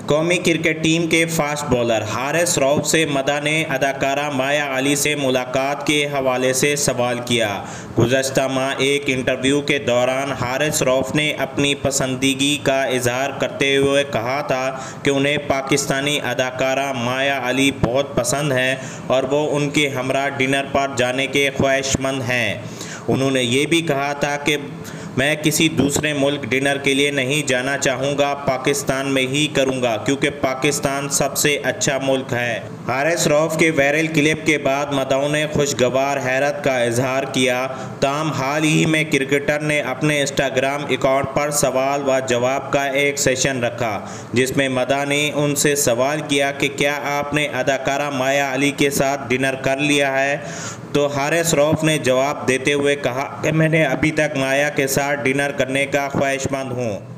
कौमी cricket team के fast bowler Haris Rauf से मदा ने अदाकारा माया अली से मुलाकात के हवाले से सवाल किया। गुज़श्ता माह एक इंटरव्यू के दौरान हारिस रऊफ ने अपनी पसंदीगी का इजहार करते हुए कहा था कि उन्हें पाकिस्तानी अदाकारा माया अली बहुत पसंद है और वो उनके हमरा डिनर पर जाने के ख्वाहिशमंद हैं। उन्होंने ये भी कहा था कि मैं किसी दूसरे मुल्क डिनर के लिए नहीं जाना चाहूँगा, पाकिस्तान में ही करूँगा क्योंकि पाकिस्तान सबसे अच्छा मुल्क है। हारिस रऊफ के वायरल क्लिप के बाद मदाओं ने खुशगवार हैरत का इजहार किया। ताहम हाल ही में क्रिकेटर ने अपने इंस्टाग्राम अकाउंट पर सवाल व जवाब का एक सेशन रखा, जिसमें मदा ने उनसे सवाल किया कि क्या आपने अदाकारा माया अली के साथ डिनर कर लिया है। तो हारिस रऊफ ने जवाब देते हुए कहा कि मैंने अभी तक माया के साथ डिनर करने का ख्वाहिशमंद हूँ।